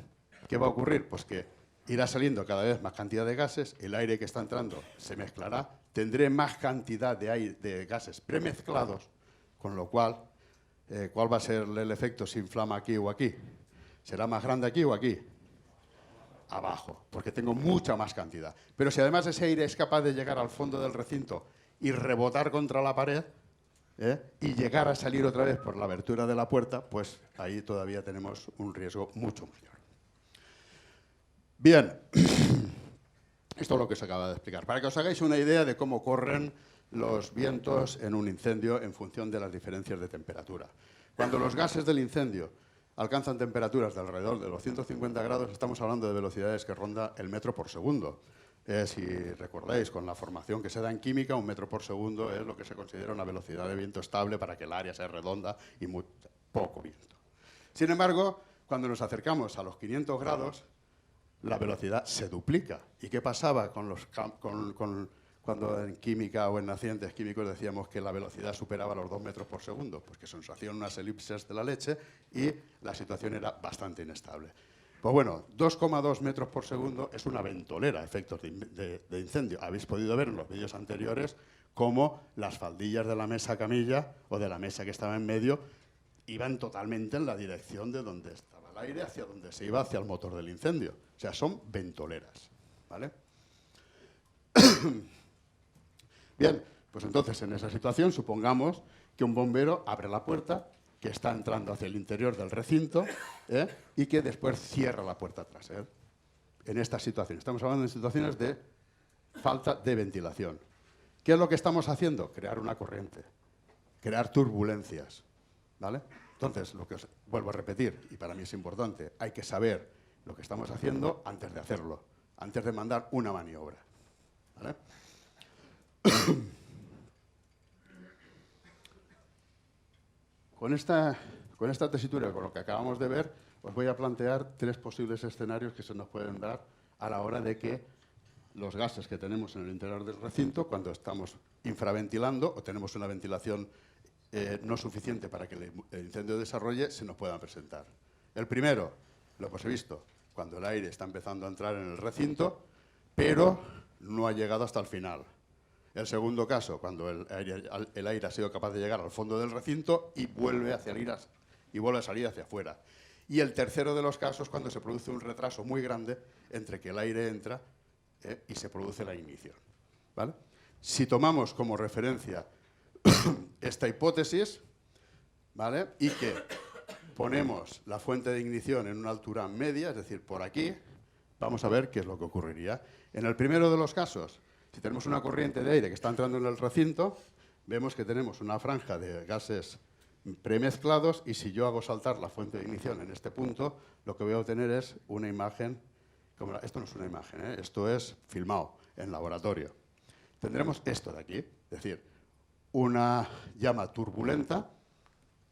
¿qué va a ocurrir? Pues que irá saliendo cada vez más cantidad de gases, el aire que está entrando se mezclará, tendré más cantidad de gases premezclados, con lo cual, ¿cuál va a ser el efecto si inflama aquí o aquí? ¿Será más grande aquí o aquí? Abajo, porque tengo mucha más cantidad. Pero si además ese aire es capaz de llegar al fondo del recinto y rebotar contra la pared, y llegar a salir otra vez por la abertura de la puerta, pues ahí todavía tenemos un riesgo mucho mayor. Bien, esto es lo que os acabo de explicar. Para que os hagáis una idea de cómo corren los vientos en un incendio en función de las diferencias de temperatura. Cuando los gases del incendio alcanzan temperaturas de alrededor de los 150 grados, estamos hablando de velocidades que ronda el metro por segundo. Si recordáis, con la formación que se da en química, un metro por segundo es lo que se considera una velocidad de viento estable para que el área sea redonda y poco viento. Sin embargo, cuando nos acercamos a los 500 grados, la velocidad se duplica. ¿Y qué pasaba cuando en química o en accidentes químicos decíamos que la velocidad superaba los 2 metros por segundo? Pues que se nos hacían unas elipses de la leche y la situación era bastante inestable. Pues bueno, 2,2 metros por segundo es una ventolera, efectos de incendio. Habéis podido ver en los vídeos anteriores cómo las faldillas de la mesa camilla o de la mesa que estaba en medio iban totalmente en la dirección de donde estaba el aire, hacia donde se iba, hacia el motor del incendio. O sea, son ventoleras, ¿vale? Bien, pues entonces en esa situación supongamos que un bombero abre la puerta, que está entrando hacia el interior del recinto y que después cierra la puerta atrás. En estas situaciones, estamos hablando de situaciones de falta de ventilación. ¿Qué es lo que estamos haciendo? Crear una corriente, crear turbulencias, ¿vale? Entonces, lo que os vuelvo a repetir, y para mí es importante, hay que saber lo que estamos haciendo antes de hacerlo, antes de mandar una maniobra, ¿vale? Con esta tesitura, con lo que acabamos de ver, os voy a plantear 3 posibles escenarios que se nos pueden dar a la hora de que los gases que tenemos en el interior del recinto, cuando estamos infraventilando o tenemos una ventilación no suficiente para que el incendio desarrolle, se nos puedan presentar. El primero, lo que os he visto, cuando el aire está empezando a entrar en el recinto, pero no ha llegado hasta el final. El segundo caso, cuando el aire ha sido capaz de llegar al fondo del recinto y vuelve a salir hacia afuera. Y el tercero de los casos, cuando se produce un retraso muy grande entre que el aire entra y se produce la ignición, ¿vale? Si tomamos como referencia esta hipótesis, ¿vale? Y que ponemos la fuente de ignición en una altura media, es decir, por aquí, vamos a ver qué es lo que ocurriría. En el primero de los casos, si tenemos una corriente de aire que está entrando en el recinto, vemos que tenemos una franja de gases premezclados y si yo hago saltar la fuente de ignición en este punto, lo que voy a obtener es una imagen, esto no es una imagen, esto es filmado en laboratorio. Tendremos esto de aquí, es decir, una llama turbulenta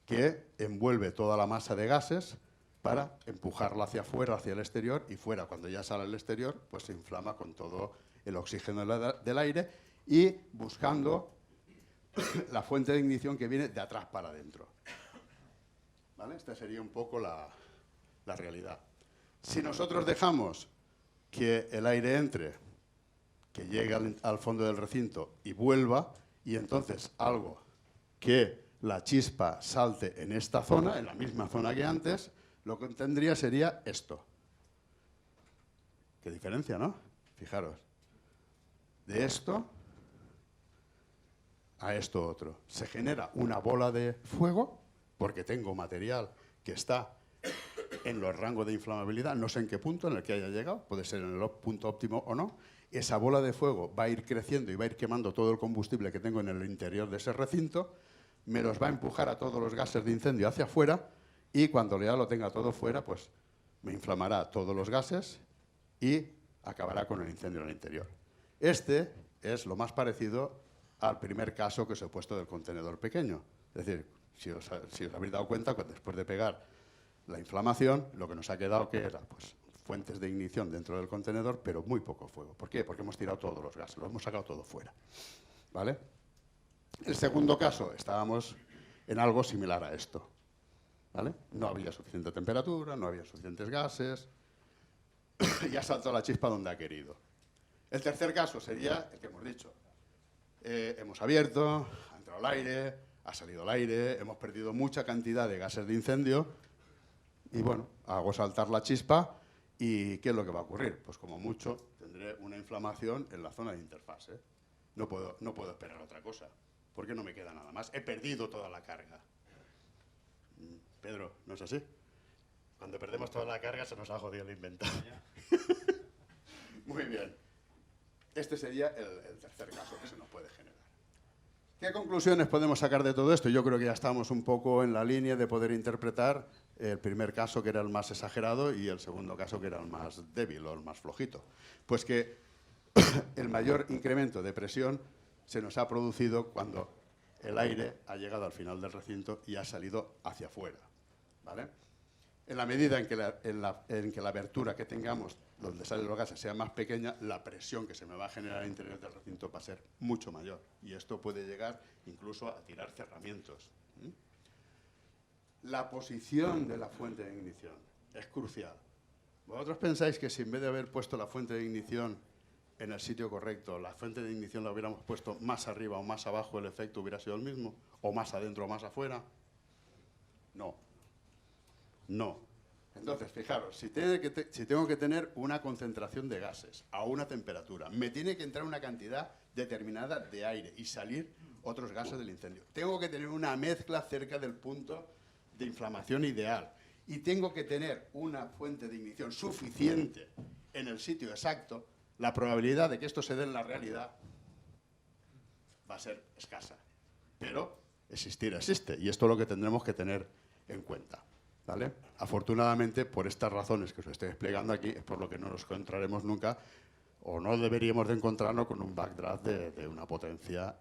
que envuelve toda la masa de gases, para empujarla hacia afuera, hacia el exterior, y fuera, cuando ya sale al exterior, pues se inflama con todo el oxígeno del aire y buscando la fuente de ignición que viene de atrás para adentro. ¿Vale? Esta sería un poco la realidad. Si nosotros dejamos que el aire entre, que llegue al fondo del recinto y vuelva, y entonces algo que la chispa salte en esta zona, en la misma zona que antes, lo que tendría sería esto. Qué diferencia, ¿no? Fijaros. De esto a esto otro. Se genera una bola de fuego, porque tengo material que está en los rangos de inflamabilidad, no sé en qué punto en el que haya llegado, puede ser en el punto óptimo o no. Esa bola de fuego va a ir creciendo y va a ir quemando todo el combustible que tengo en el interior de ese recinto, me los va a empujar a todos los gases de incendio hacia afuera, y cuando ya lo tenga todo fuera, pues me inflamará todos los gases y acabará con el incendio en el interior. Este es lo más parecido al primer caso que os he puesto del contenedor pequeño. Es decir, si os habéis dado cuenta, pues después de pegar la inflamación, lo que nos ha quedado que era pues, fuentes de ignición dentro del contenedor, pero muy poco fuego. ¿Por qué? Porque hemos tirado todos los gases, lo hemos sacado todo fuera. ¿Vale? El segundo caso, estábamos en algo similar a esto. ¿Vale? No había suficiente temperatura, no había suficientes gases, y ha saltado la chispa donde ha querido. El tercer caso sería el que hemos dicho. Hemos abierto, ha entrado el aire, ha salido el aire, hemos perdido mucha cantidad de gases de incendio y, bueno, hago saltar la chispa y ¿qué es lo que va a ocurrir? Pues como mucho tendré una inflamación en la zona de interfaz. No puedo esperar otra cosa, porque no me queda nada más. He perdido toda la carga. Pedro, ¿no es así? Cuando perdemos toda la carga se nos ha jodido el inventario. Muy bien. Este sería el tercer caso que se nos puede generar. ¿Qué conclusiones podemos sacar de todo esto? Yo creo que ya estamos un poco en la línea de poder interpretar el primer caso, que era el más exagerado, y el segundo caso, que era el más débil o el más flojito. Pues que el mayor incremento de presión se nos ha producido cuando el aire ha llegado al final del recinto y ha salido hacia afuera. ¿Vale? En la medida en que la abertura que tengamos donde salen los gases sea más pequeña, la presión que se me va a generar al interior del recinto va a ser mucho mayor. Y esto puede llegar incluso a tirar cerramientos. La posición de la fuente de ignición es crucial. ¿Vosotros pensáis que si en vez de haber puesto la fuente de ignición en el sitio correcto, la fuente de ignición la hubiéramos puesto más arriba o más abajo, el efecto hubiera sido el mismo? ¿O más adentro o más afuera? No. No. Entonces, fijaros, si tengo que tener una concentración de gases a una temperatura, me tiene que entrar una cantidad determinada de aire y salir otros gases del incendio. Tengo que tener una mezcla cerca del punto de inflamación ideal y tengo que tener una fuente de ignición suficiente en el sitio exacto. La probabilidad de que esto se dé en la realidad va a ser escasa, pero existir existe, y esto es lo que tendremos que tener en cuenta. ¿Vale? Afortunadamente, por estas razones que os estoy explicando aquí, es por lo que no nos encontraremos nunca, o no deberíamos de encontrarnos con un backdraft de una potencia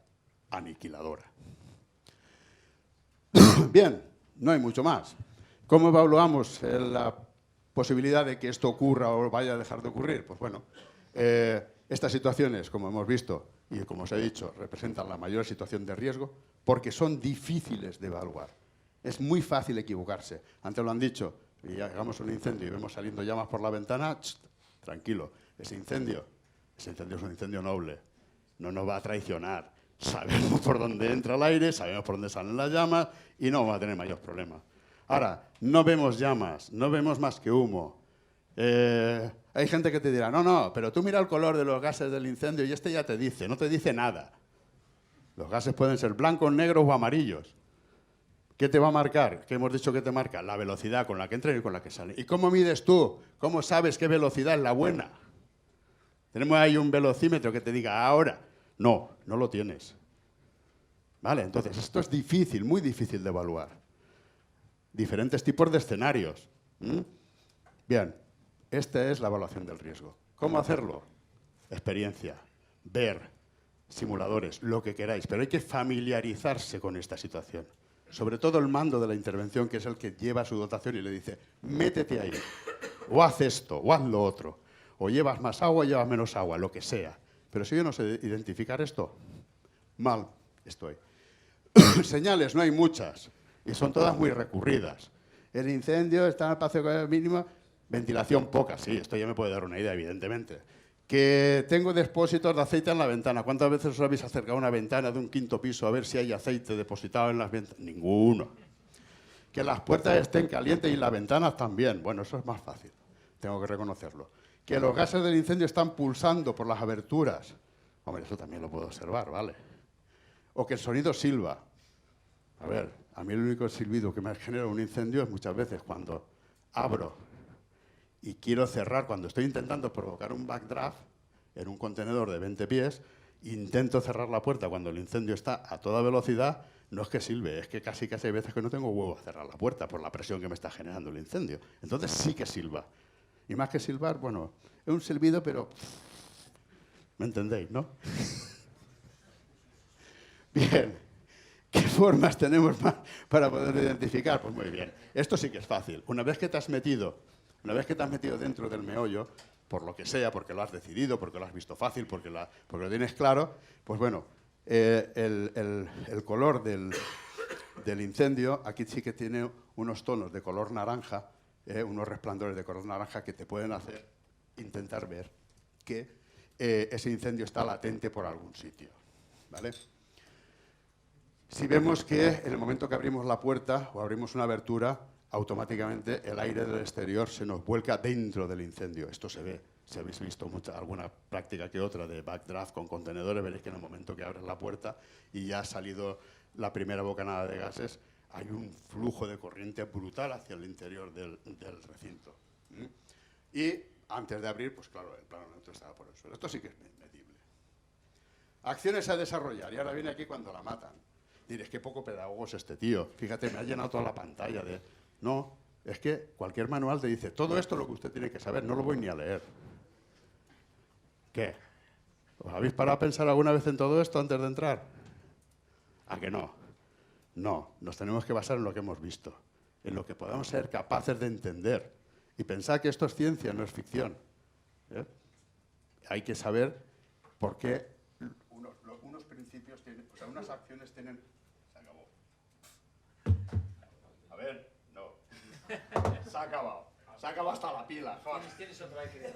aniquiladora. Bien, no hay mucho más. ¿Cómo evaluamos la posibilidad de que esto ocurra o vaya a dejar de ocurrir? Pues bueno, estas situaciones, como hemos visto y como os he dicho, representan la mayor situación de riesgo porque son difíciles de evaluar. Es muy fácil equivocarse. Antes lo han dicho, y hagamos un incendio y vemos saliendo llamas por la ventana, tranquilo, ese incendio es un incendio noble, no nos va a traicionar. Sabemos por dónde entra el aire, sabemos por dónde salen las llamas y no vamos a tener mayor problema. Ahora, no vemos llamas, no vemos más que humo. Hay gente que te dirá, no, pero tú mira el color de los gases del incendio y este ya te dice, no te dice nada. Los gases pueden ser blancos, negros o amarillos. ¿Qué te va a marcar? ¿Qué hemos dicho que te marca? La velocidad con la que entran y con la que salen. ¿Y cómo mides tú? ¿Cómo sabes qué velocidad es la buena? Tenemos ahí un velocímetro que te diga ahora. No, no lo tienes. ¿Vale? Entonces, esto es difícil, muy difícil de evaluar. Diferentes tipos de escenarios. Bien, esta es la evaluación del riesgo. ¿Cómo hacerlo? Experiencia, ver, simuladores, lo que queráis, pero hay que familiarizarse con esta situación. sobre todo el mando de la intervención, que es el que lleva su dotación y le dice, métete ahí, o haz esto, o haz lo otro, o llevas más agua, o llevas menos agua, lo que sea. Pero si yo no sé identificar esto, mal estoy. Señales no hay muchas, y son todas muy recurridas. El incendio está en el espacio mínimo, ventilación poca, sí, esto ya me puede dar una idea, evidentemente. Que tengo depósitos de aceite en la ventana. ¿Cuántas veces os habéis acercado a una ventana de un quinto piso a ver si hay aceite depositado en las ventanas? Ninguno. Que las puertas estén calientes y las ventanas también. Bueno, eso es más fácil, tengo que reconocerlo. Que los gases del incendio están pulsando por las aberturas. Hombre, eso también lo puedo observar, ¿vale? O que el sonido silba. A ver, a mí el único silbido que me genera un incendio es muchas veces cuando abro y quiero cerrar, cuando estoy intentando provocar un backdraft en un contenedor de 20 pies, intento cerrar la puerta cuando el incendio está a toda velocidad, no es que silbe, es que casi hay veces que no tengo huevo a cerrar la puerta por la presión que me está generando el incendio. Entonces sí que silba. Y más que silbar, bueno, es un silbido, pero... ¿Me entendéis, no? Bien. ¿Qué formas tenemos más para poder identificar? Pues muy bien. Esto sí que es fácil. Una vez que te has metido dentro del meollo, por lo que sea, porque lo has decidido, porque lo has visto fácil, porque lo tienes claro, pues bueno, el color del incendio aquí sí que tiene unos tonos de color naranja, unos resplandores de color naranja que te pueden hacer intentar ver que ese incendio está latente por algún sitio, ¿vale? Si vemos que en el momento que abrimos la puerta o abrimos una abertura, automáticamente el aire del exterior se nos vuelca dentro del incendio. Esto se ve. Si habéis visto alguna práctica que otra de backdraft con contenedores, veréis que en el momento que abres la puerta y ya ha salido la primera bocanada de gases, hay un flujo de corriente brutal hacia el interior del recinto. Y antes de abrir, pues claro, el plano neutro estaba por el suelo. Esto sí que es medible. Acciones a desarrollar. Y ahora viene aquí cuando la matan. Diréis, qué poco pedagogo es este tío. Fíjate, me ha llenado toda la pantalla de... No, es que cualquier manual te dice, todo esto es lo que usted tiene que saber, no lo voy ni a leer. ¿Qué? ¿Os habéis parado a pensar alguna vez en todo esto antes de entrar? ¿A que no? No, nos tenemos que basar en lo que hemos visto, en lo que podamos ser capaces de entender. Y pensar que esto es ciencia, no es ficción. Hay que saber por qué unos principios tienen, o sea, unas acciones tienen... A ver, no. Se ha acabado. Se ha acabado hasta la pila, joder. ¿Tienes otra que...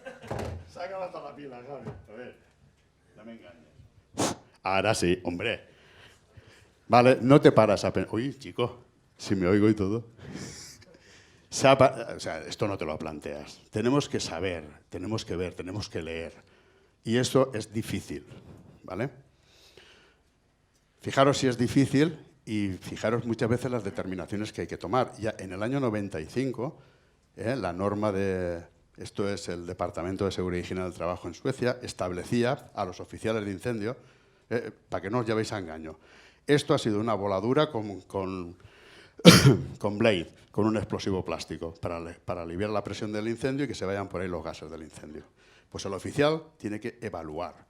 Se ha acabado hasta la pila, joder. A ver, no me engañes. Ahora sí, hombre. Vale, no te paras a pensar... Uy, chico, si me oigo y todo. O sea, esto no te lo planteas. Tenemos que saber, tenemos que ver, tenemos que leer. Y eso es difícil, ¿vale? Fijaros si es difícil y fijaros muchas veces las determinaciones que hay que tomar. Ya en el año 95, la norma de... Esto es el Departamento de Seguridad y Higiene del Trabajo en Suecia, establecía a los oficiales de incendio, para que no os llevéis a engaño, esto ha sido una voladura con blade, con un explosivo plástico, para aliviar la presión del incendio y que se vayan por ahí los gases del incendio. Pues el oficial tiene que evaluar,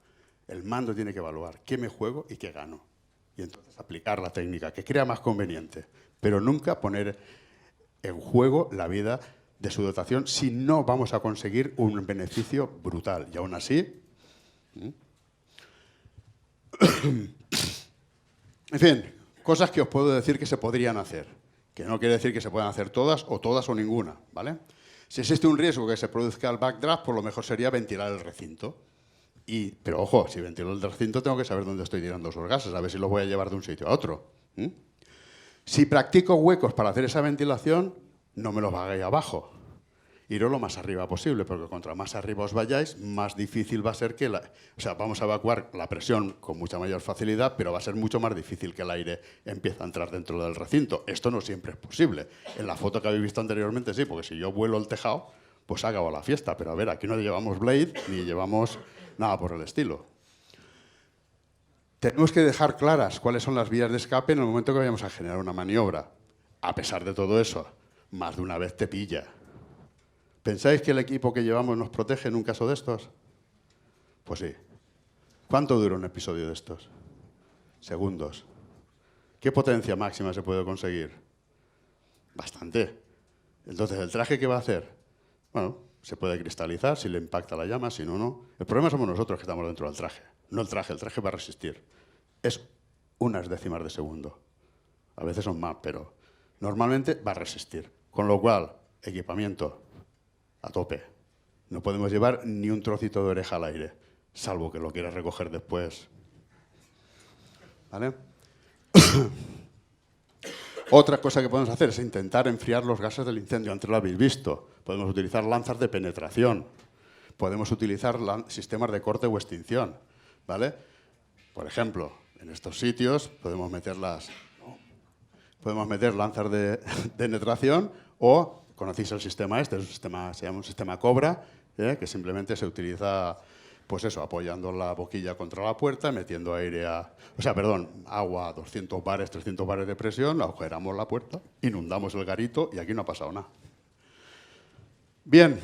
el mando tiene que evaluar qué me juego y qué gano. Y entonces aplicar la técnica que crea más conveniente, pero nunca poner en juego la vida de su dotación si no vamos a conseguir un beneficio brutal. Y aún así... En fin, cosas que os puedo decir que se podrían hacer, que no quiere decir que se puedan hacer todas o ninguna, ¿vale? Si existe un riesgo que se produzca el backdraft, pues lo mejor sería ventilar el recinto. Pero ojo, si ventilo el recinto tengo que saber dónde estoy tirando esos gases, a ver si los voy a llevar de un sitio a otro. Si practico huecos para hacer esa ventilación, no me los hagáis abajo. Iros lo más arriba posible, porque contra más arriba os vayáis, más difícil va a ser que o sea, vamos a evacuar la presión con mucha mayor facilidad, pero va a ser mucho más difícil que el aire empiece a entrar dentro del recinto. Esto no siempre es posible. En la foto que habéis visto anteriormente sí, porque si yo vuelo el tejado, pues ha acabado la fiesta. Pero a ver, aquí no llevamos blade ni llevamos nada por el estilo. Tenemos que dejar claras cuáles son las vías de escape en el momento que vayamos a generar una maniobra. A pesar de todo eso, más de una vez te pilla. ¿Pensáis que el equipo que llevamos nos protege en un caso de estos? Pues sí. ¿Cuánto dura un episodio de estos? Segundos. ¿Qué potencia máxima se puede conseguir? Bastante. Entonces, ¿el traje qué va a hacer? Bueno, se puede cristalizar si le impacta la llama, si no, no. El problema somos nosotros que estamos dentro del traje. No el traje va a resistir. Es unas décimas de segundo. A veces son más, pero normalmente va a resistir. Con lo cual, equipamiento a tope. No podemos llevar ni un trocito de oreja al aire, salvo que lo quieras recoger después. ¿Vale? Otra cosa que podemos hacer es intentar enfriar los gases del incendio. Antes lo habéis visto. Podemos utilizar lanzas de penetración. Podemos utilizar sistemas de corte o extinción. ¿Vale? Por ejemplo, en estos sitios podemos meter lanzas de penetración o, conocéis el sistema este, se llama un sistema Cobra, que simplemente se utiliza, pues eso, apoyando la boquilla contra la puerta, metiendo agua a 200 bares, 300 bares de presión, agujeramos la puerta, inundamos el garito y aquí no ha pasado nada. Bien.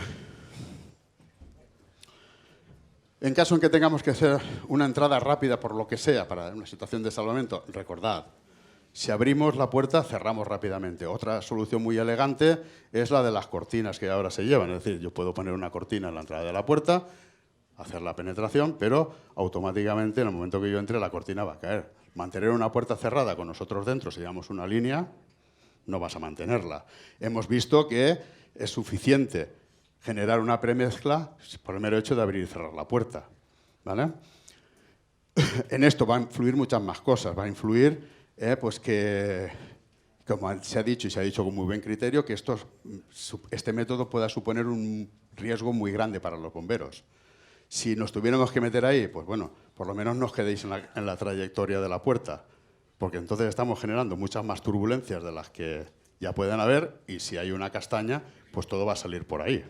En caso en que tengamos que hacer una entrada rápida por lo que sea para una situación de salvamento, recordad, si abrimos la puerta, cerramos rápidamente. Otra solución muy elegante es la de las cortinas que ahora se llevan. Es decir, yo puedo poner una cortina en la entrada de la puerta, hacer la penetración, pero automáticamente en el momento que yo entre la cortina va a caer. Mantener una puerta cerrada con nosotros dentro, si llevamos una línea, no vas a mantenerla. Hemos visto que es suficiente generar una premezcla por el mero hecho de abrir y cerrar la puerta. ¿Vale? En esto va a influir muchas más cosas. Va a influir pues que, como se ha dicho y se ha dicho con muy buen criterio, que este método pueda suponer un riesgo muy grande para los bomberos. Si nos tuviéramos que meter ahí, pues bueno, por lo menos no os quedéis en la trayectoria de la puerta, porque entonces estamos generando muchas más turbulencias de las que ya pueden haber, y si hay una castaña, pues todo va a salir por ahí.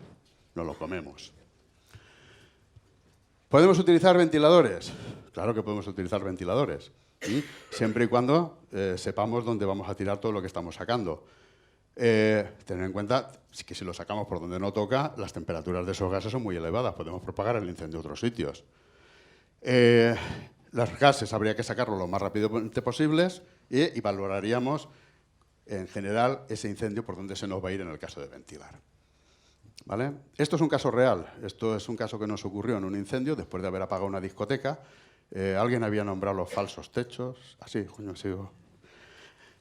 Nos lo comemos. ¿Podemos utilizar ventiladores? Claro que podemos utilizar ventiladores, ¿sí? Siempre y cuando sepamos dónde vamos a tirar todo lo que estamos sacando. Tener en cuenta que si lo sacamos por donde no toca, las temperaturas de esos gases son muy elevadas, podemos propagar el incendio a otros sitios. Los gases habría que sacarlos lo más rápidamente posibles y valoraríamos, en general, ese incendio por dónde se nos va a ir en el caso de ventilar. ¿Vale? Esto es un caso real, esto es un caso que nos ocurrió en un incendio después de haber apagado una discoteca. Alguien había nombrado los falsos techos, así, coño,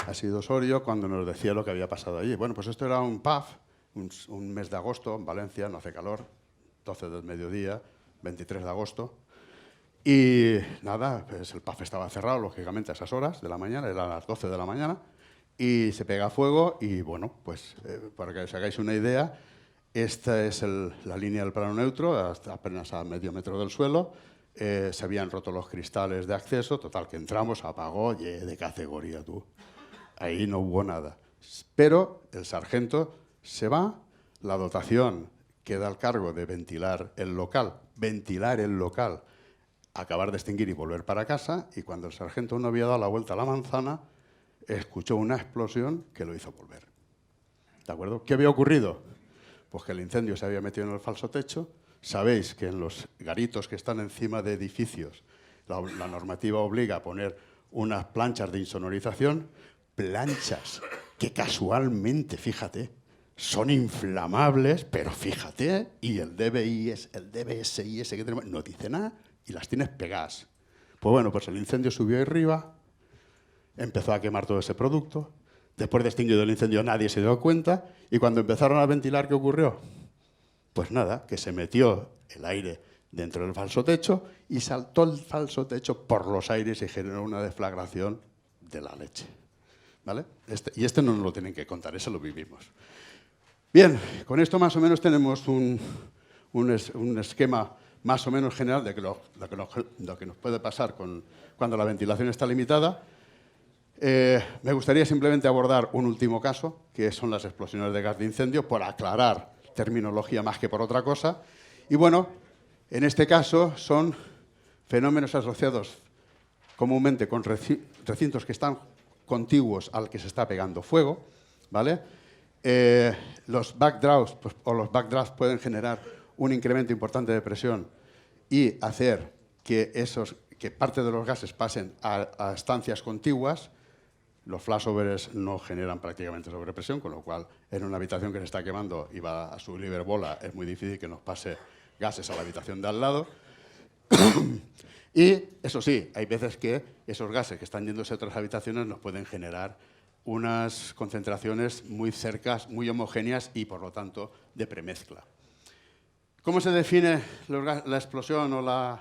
ha sido Osorio cuando nos decía lo que había pasado allí. Bueno, pues esto era un pub, un mes de agosto en Valencia, no hace calor, 12 del mediodía, 23 de agosto. Y nada, pues el pub estaba cerrado, lógicamente, a esas horas de la mañana, eran las 12 de la mañana, y se pega fuego y, bueno, pues para que os hagáis una idea, esta es la línea del plano neutro, hasta apenas a medio metro del suelo. Se habían roto los cristales de acceso, total, que entramos, apagó, de categoría tú. Ahí no hubo nada. Pero el sargento se va, la dotación queda al cargo de ventilar el local, acabar de extinguir y volver para casa, y cuando el sargento no había dado la vuelta a la manzana, escuchó una explosión que lo hizo volver. ¿De acuerdo? ¿Qué había ocurrido? Pues que el incendio se había metido en el falso techo. Sabéis que en los garitos que están encima de edificios, la normativa obliga a poner unas planchas de insonorización, planchas que casualmente, fíjate, son inflamables, pero fíjate, y el DBSIS que tenemos no dice nada y las tienes pegadas. Pues bueno, pues el incendio subió ahí arriba, empezó a quemar todo ese producto. Después de extinguido el incendio nadie se dio cuenta y cuando empezaron a ventilar, ¿qué ocurrió? Pues nada, que se metió el aire dentro del falso techo y saltó el falso techo por los aires y generó una deflagración de la leche. ¿Vale? Este no nos lo tienen que contar, eso lo vivimos. Bien, con esto más o menos tenemos un esquema más o menos general de lo que nos puede pasar cuando la ventilación está limitada. Me gustaría simplemente abordar un último caso, que son las explosiones de gas de incendio, por aclarar terminología más que por otra cosa. Y bueno, en este caso son fenómenos asociados comúnmente con recintos que están contiguos al que se está pegando fuego, ¿vale? Los backdraws o los backdrafts pueden generar un incremento importante de presión y hacer que parte de los gases pasen a estancias contiguas. Los flashovers no generan prácticamente sobrepresión, con lo cual en una habitación que se está quemando y va a su libre bola es muy difícil que nos pase gases a la habitación de al lado. Y eso sí, hay veces que esos gases que están yéndose a otras habitaciones nos pueden generar unas concentraciones muy cercas, muy homogéneas y, por lo tanto, de premezcla. ¿Cómo se define la explosión o la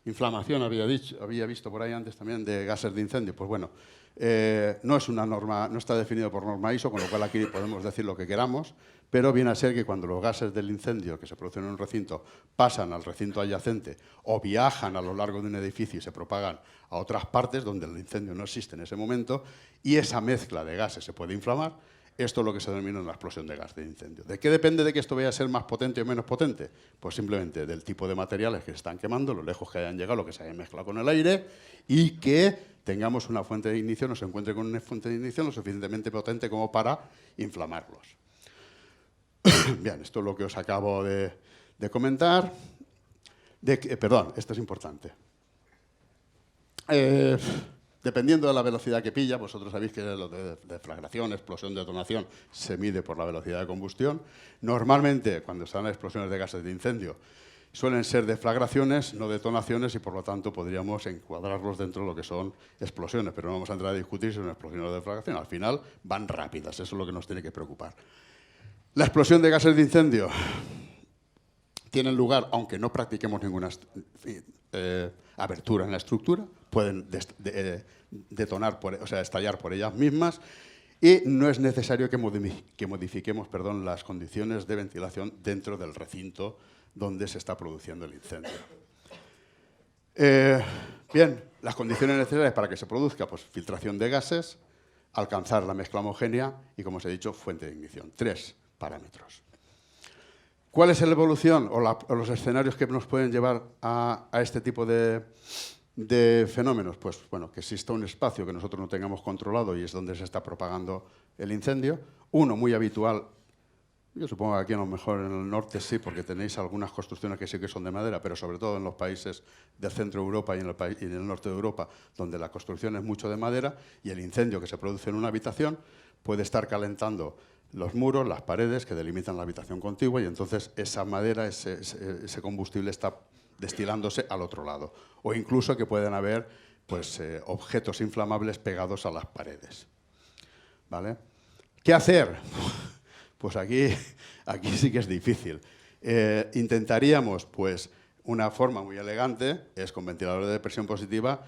inflamación, había visto por ahí antes también, de gases de incendio? Pues bueno, no es una norma, no está definido por norma ISO, con lo cual aquí podemos decir lo que queramos, pero viene a ser que cuando los gases del incendio que se producen en un recinto pasan al recinto adyacente o viajan a lo largo de un edificio y se propagan a otras partes donde el incendio no existe en ese momento y esa mezcla de gases se puede inflamar, esto es lo que se denomina una explosión de gas de incendio. ¿De qué depende de que esto vaya a ser más potente o menos potente? Pues simplemente del tipo de materiales que se están quemando, lo lejos que hayan llegado, lo que se haya mezclado con el aire y que tengamos una fuente de ignición o se encuentre con una fuente de ignición lo suficientemente potente como para inflamarlos. Bien, esto es lo que os acabo de comentar. Perdón, esto es importante. Dependiendo de la velocidad que pilla, vosotros sabéis que lo de deflagración, explosión, detonación, se mide por la velocidad de combustión. Normalmente, cuando están las explosiones de gases de incendio, suelen ser deflagraciones, no detonaciones, y por lo tanto podríamos encuadrarlos dentro de lo que son explosiones, pero no vamos a entrar a discutir si es una explosión o deflagración. Al final van rápidas, eso es lo que nos tiene que preocupar. La explosión de gases de incendio tiene lugar, aunque no practiquemos ninguna abertura en la estructura, pueden detonar, estallar por ellas mismas, y no es necesario que modifiquemos las condiciones de ventilación dentro del recinto donde se está produciendo el incendio. Bien, las condiciones necesarias para que se produzca, pues filtración de gases, alcanzar la mezcla homogénea y, como os he dicho, fuente de ignición. 3 parámetros. ¿Cuál es la evolución o los escenarios que nos pueden llevar a este tipo de fenómenos? Pues bueno, que exista un espacio que nosotros no tengamos controlado y es donde se está propagando el incendio. Uno muy habitual, yo supongo que aquí a lo mejor en el norte sí, porque tenéis algunas construcciones que sí que son de madera, pero sobre todo en los países del centro de Europa y en el norte de Europa, donde la construcción es mucho de madera y el incendio que se produce en una habitación puede estar calentando los muros, las paredes que delimitan la habitación contigua y entonces esa madera, ese combustible está destilándose al otro lado. O incluso que pueden haber objetos inflamables pegados a las paredes. ¿Vale? ¿Qué hacer? Pues aquí sí que es difícil. Intentaríamos, pues, una forma muy elegante, es con ventiladores de presión positiva,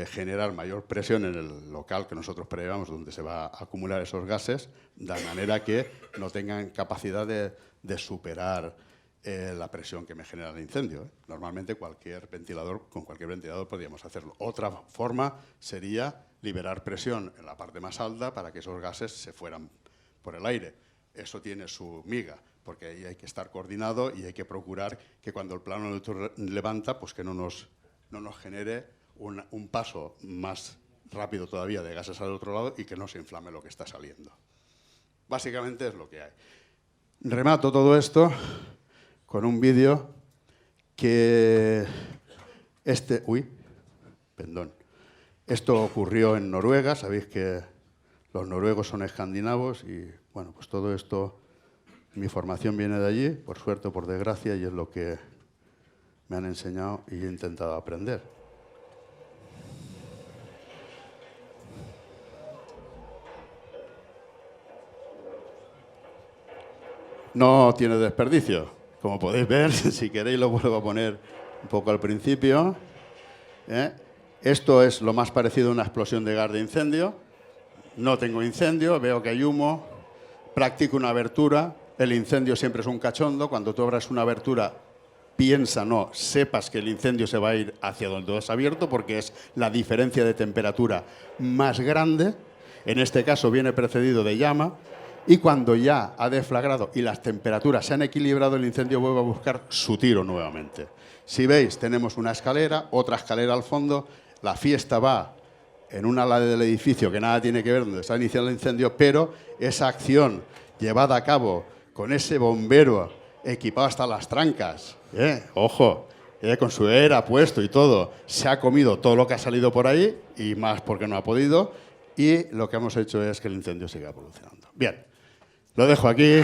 generar mayor presión en el local que nosotros preveamos donde se va a acumular esos gases, de manera que no tengan capacidad de superar la presión que me genera el incendio. Normalmente con cualquier ventilador podríamos hacerlo. Otra forma sería liberar presión en la parte más alta para que esos gases se fueran por el aire. Eso tiene su miga, porque ahí hay que estar coordinado y hay que procurar que cuando el plano neutro levanta, pues que no nos genere un paso más rápido todavía de gases al otro lado y que no se inflame lo que está saliendo. Básicamente es lo que hay. Remato todo esto con un vídeo que esto ocurrió en Noruega, sabéis que los noruegos son escandinavos y bueno, pues todo esto, mi formación viene de allí, por suerte o por desgracia, y es lo que me han enseñado y he intentado aprender. No tiene desperdicio. Como podéis ver, si queréis lo vuelvo a poner un poco al principio. Esto es lo más parecido a una explosión de gas de incendio. No tengo incendio, veo que hay humo, practico una abertura. El incendio siempre es un cachondo. Cuando tú abras una abertura, sepas que el incendio se va a ir hacia donde tú has abierto porque es la diferencia de temperatura más grande. En este caso viene precedido de llama. Y cuando ya ha deflagrado y las temperaturas se han equilibrado, el incendio vuelve a buscar su tiro nuevamente. Si veis, tenemos una escalera, otra escalera al fondo, la fiesta va en un ala del edificio que nada tiene que ver donde está iniciando el incendio, pero esa acción llevada a cabo con ese bombero equipado hasta las trancas, ojo, con su ERA puesto y todo, se ha comido todo lo que ha salido por ahí y más porque no ha podido. y lo que hemos hecho es que el incendio siga evolucionando. Bien, lo dejo aquí.